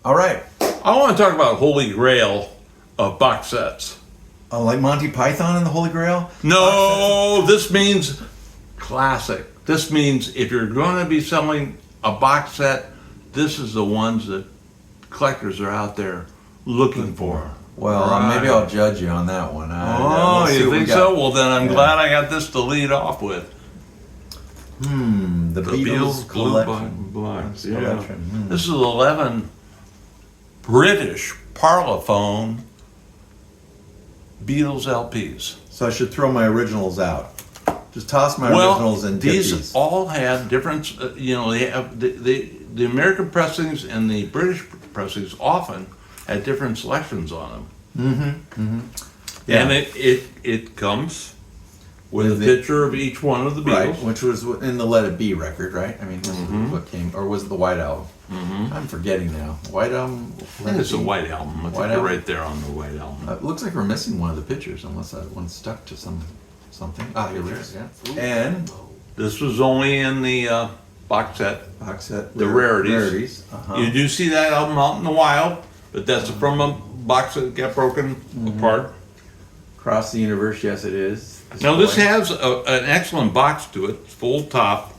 All right. I want to talk about Holy Grail of box sets. Like Monty Python and the Holy Grail? No, this means classic. This means if you're going to be selling a box set, this is the ones that collectors are out there looking for. Well, Right. maybe I'll judge you on that one. Oh, we'll see you what we think got. so? Well, then I'm Yeah. glad I got this to lead off with. The Beatles Blue collection. Box. Yeah. Collection. This is 11 British Parlophone Beatles LPs. So I should throw my originals out. Just toss my originals and dip these these. all had different. They have the American pressings and the British pressings often had different selections on them. Yeah. And it comes with a With the- picture of each one of the Beatles. Right, which was in the Let It Be record, right? I mean, this is what came, or was it the White Album? I'm forgetting now. White Album? I think it's a White Album. I think White you're Album? right there on the White Album. It looks like we're missing one of the pictures, unless that one stuck to something. Ah, here it is, yeah. And This was only in the box set. box set. The rarities. Uh-huh. You do see that album out in the wild, but that's from a box that got broken apart. Across the Universe, yes it is. Now this Display. has an excellent box to it, full top,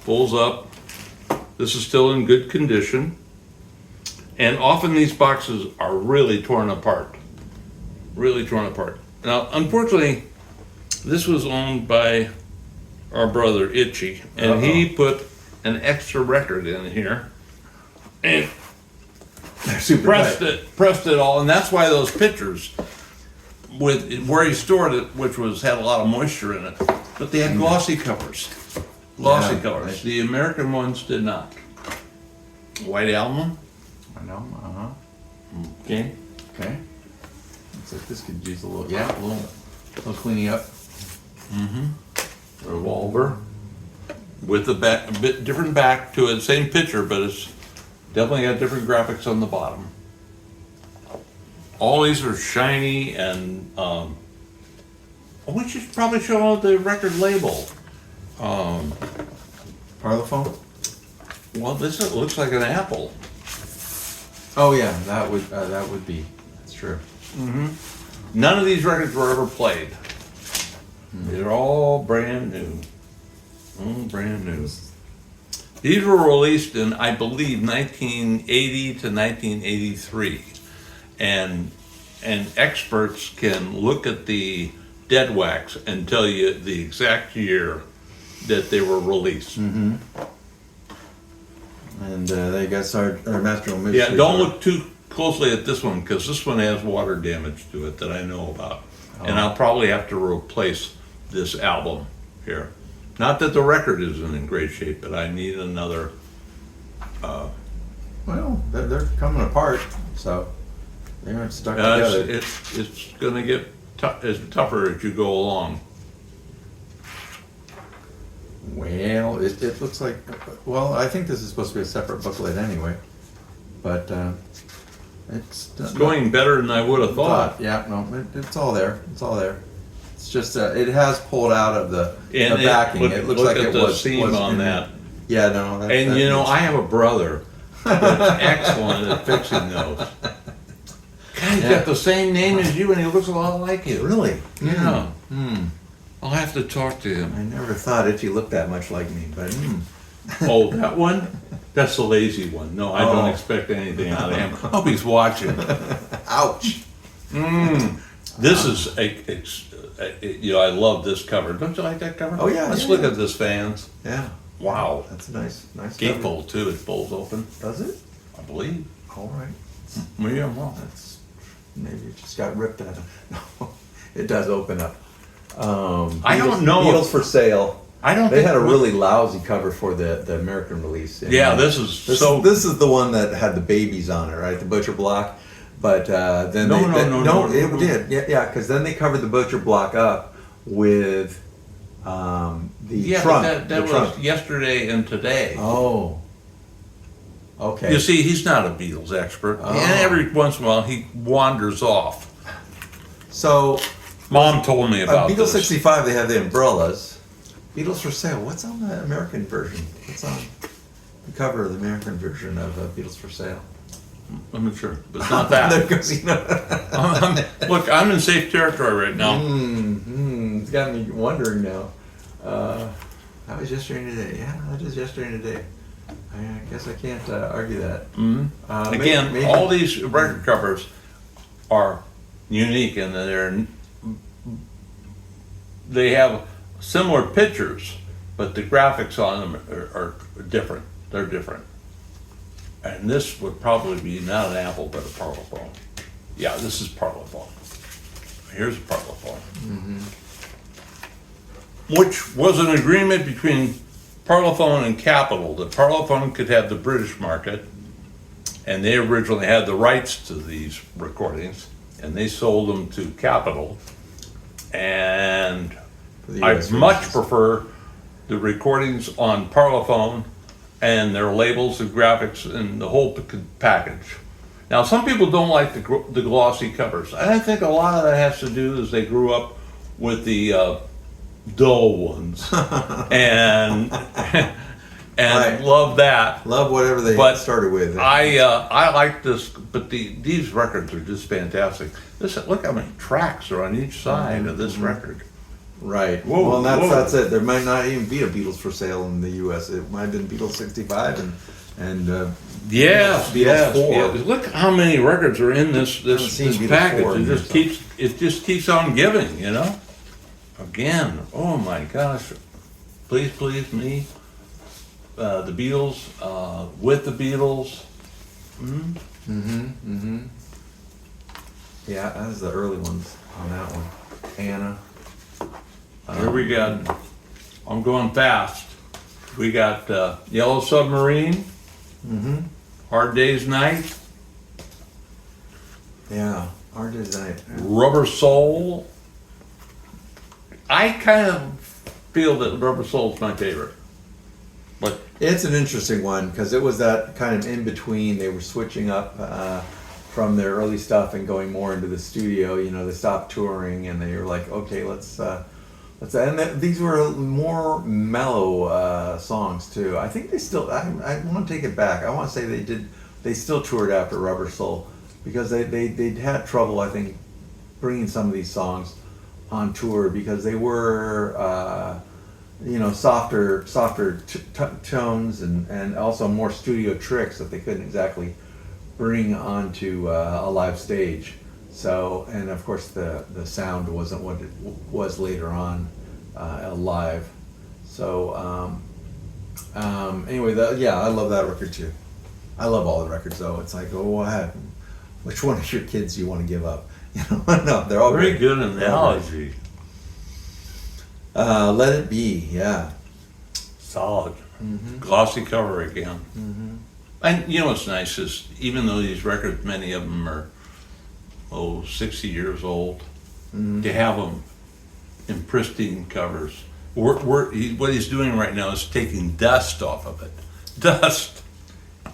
folds up. This is still in good condition. And often these boxes are really torn apart. Really torn apart. Now, unfortunately, this was owned by our brother Itchy, and he put an extra record in here and They're super pressed it all, and that's why those pictures with where he stored it, which had a lot of moisture in it, but they had glossy covers. Glossy Yeah, covers. right. The American ones did not. White Album. I know, uh-huh. Okay. Okay. Looks like this could use a little cleaning up. Revolver. With a bit different back to it, same picture, but it's definitely got different graphics on the bottom. All these are shiny and we should probably show the record label. Parlophone? Well, this looks like an apple. Oh yeah, that would be. That's true. None of these records were ever played. They're all brand new. All brand new. These were released in, I believe, 1980 to 1983. And experts can look at the dead wax and tell you the exact year that they were released. And they got our Master of Mystery. Yeah, don't look too closely at this one because this one has water damage to it that I know about. And I'll probably have to replace this album here. Not that the record isn't in great shape, but I need another. Well, they're coming apart, so they aren't stuck together. It's going to get tougher as you go along. Well, it looks like. Well, I think this is supposed to be a separate booklet anyway, but it's Going better than I would have thought. Yeah, no, it's all there. It's all there. It's just it has pulled out of the And backing. It looks like at it the was seam was on in- that. Yeah, no. That I have a brother that's excellent at fixing those. God, he's got the same name as you, and he looks a lot like you. Really? Yeah. I'll have to talk to him. I never thought Itchy looked that much like me, but Oh, that one? That's the lazy one. No, I don't Oh. expect anything out of him. Hope he's watching. ouch. This is I love this cover. Don't you like that cover? Oh, yeah, Let's yeah, look yeah. at this, fans. Yeah, Wow. that's a nice Gatefold too. It folds open. Does it? I believe. All right. Yeah, well, That's maybe it just got ripped out of. No, it does open up. I don't know Beatles if- for Sale. I don't. They think had a we- really lousy cover for the American release. And, Yeah, this is so. This is the one that had the babies on it, right? The Butcher Block. But then No, it no. did. Yeah, because then they covered the Butcher Block up with the Yeah, trunk. but that the was trunk. yesterday and today. Oh. Okay. You see, he's not a Beatles expert, Oh. and every once in a while he wanders off. So Mom told me about Beatles this. 65, they have the umbrellas. Beatles for Sale. What's on the American version? What's on the cover of the American version of Beatles for Sale? I'm not sure, but it's not that. Look, I'm in safe territory right now. It's got me wondering now. How was yesterday and today? Yeah, that is yesterday and today. I guess I can't argue that. Again, maybe- all these record covers are unique in that they have similar pictures, but the graphics on them are different. They're different. And this would probably be not an Apple, but a Parlophone. Yeah, this is Parlophone. Here's a Parlophone. Which was an agreement between Parlophone and Capitol, that Parlophone could have the British market, and they originally had the rights to these recordings, and they sold them to Capitol. And the I US much releases. prefer the recordings on Parlophone and their labels and graphics and the whole package. Now, some people don't like the glossy covers. I think a lot of that has to do is they grew up with the dull ones and Right. love that. Love whatever they But started with. I like this, but these records are just fantastic. Listen, look how many tracks are on each side of this record. Right. Whoa, Well, whoa. that's it. There might not even be a Beatles for sale in the U.S. It might have been Beatles 65 and Yes, Beatles yes, 4. yes. Look how many records are in this haven't seen Beatles 4 package. in here, It just keeps on giving, you know. Again, oh my gosh, please, please me, the Beatles, with the Beatles. Yeah, that was the early ones on that one. Anna. Here we got. I'm going fast. We got Yellow Submarine, Hard Day's Night, Yeah. Hard Design. Rubber Soul. I kind of feel that Rubber Soul's my favorite. But It's an interesting one because it was that kind of in between. They were switching up from their early stuff and going more into the studio. You know, they stopped touring and they were like, okay, let's. And these were more mellow songs too. I think they still. I want to take it back. I want to say they did. They still toured after Rubber Soul because they'd had trouble. I think bringing some of these songs on tour because they were. Softer tones and also more studio tricks that they couldn't exactly bring onto a live stage. So, and of course the sound wasn't what it was later on live. So, anyway, I love that record too. I love all the records though. It's like, which one of your kids do you want to give up? No, they're all very great. good They're all great. analogy. Let It Be, yeah. Solid. Glossy cover again. And you know what's nice is even though these records, many of them are 60 years old, to have them in pristine covers. What he's doing right now is taking dust off of it. Dust.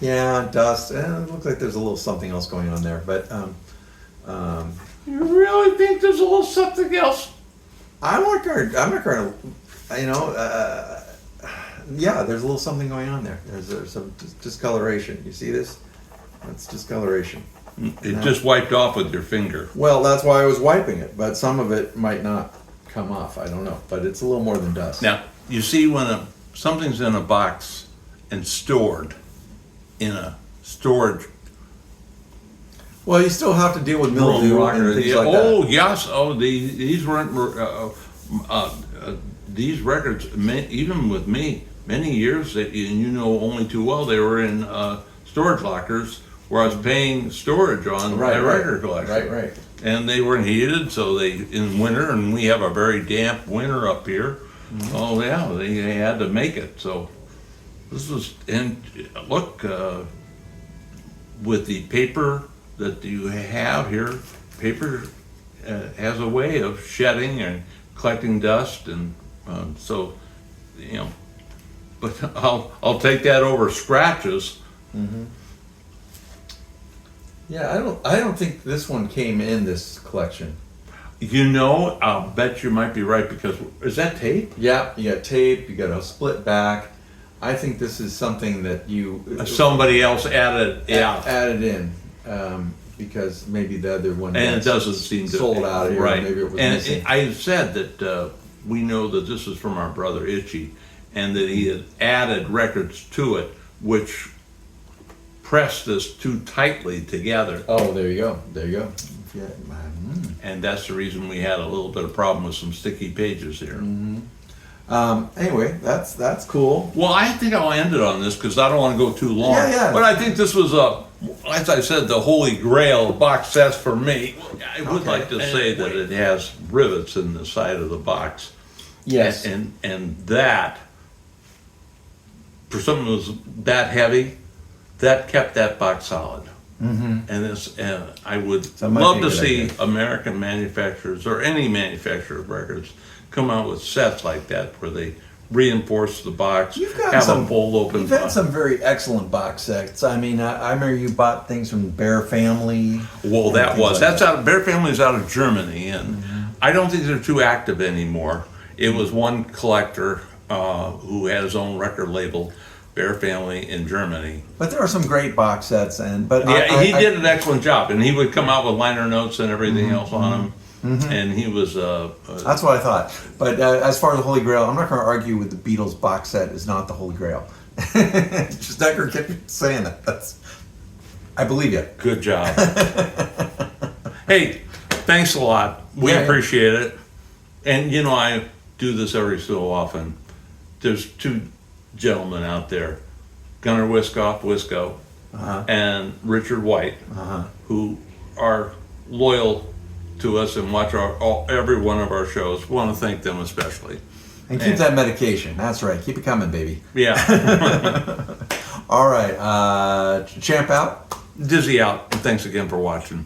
Yeah, dust. And it looks like there's a little something else going on there, but You really think there's a little something else? I'm not going to, yeah, there's a little something going on there. There's some discoloration. You see this? That's discoloration. It just wiped off with your finger. Well, that's why I was wiping it, but some of it might not come off. I don't know, but it's a little more than dust. Now, you see when something's in a box and stored in a storage Well, you still have to deal with mildew and things like oh that. yes, these weren't these records. Even with me, many years that only too well, they were in storage lockers where I was paying storage on my record collection. Right. And they weren't heated, so they in winter, and we have a very damp winter up here. Oh yeah, they had to make it. So this was, and look, with the paper that you have here, paper has a way of shedding and collecting dust, and but I'll take that over scratches. Yeah, I don't think this one came in this collection. I'll bet you might be right, because is that tape? Yeah, you got tape, you got a split back. I think this is something that Somebody else added, added in. because maybe the other one And it doesn't seem to sold out of here. right. Maybe it was and missing. I said that we know that this is from our brother Itchy, and that he had added records to it, which pressed this too tightly together. Oh, there you go. There you go. Yeah. And that's the reason we had a little bit of problem with some sticky pages here. Anyway, that's cool. Well, I think I'll end it on this because I don't want to go too long. Yeah. But I think this was as I said, the Holy Grail box sets for me. I would Okay. like to say that it has rivets in the side of the box. Yes. And that, for something that was that heavy, that kept that box solid. And I would That might love be a to good see idea. American manufacturers or any manufacturer of records come out with sets like that where they reinforce the box, You've got have some a fold open. You've had some very excellent box sets. I mean, I remember you bought things from Bear Family. Well, and that things was like that's that. out. Bear Family's out of Germany, and I don't think they're too active anymore. It was one collector who had his own record label, Bear Family in Germany. But there are some great box sets, but Yeah, he did an excellent job, and he would come out with liner notes and everything else on them. And he was That's what I thought. But as far as the Holy Grail, I'm not going to argue with the Beatles box set is not the Holy Grail. Just not going to keep saying that. I believe you. good job. Hey, thanks a lot. We Yeah. appreciate it. And you know, I do this every so often. There's two gentlemen out there, Gunnar Wisco, and Richard White, who are loyal to us and watch every one of our shows. We want to thank them especially. And keep that medication. That's right. Keep it coming, baby. Yeah. All right. Champ out. Dizzy out. And thanks again for watching.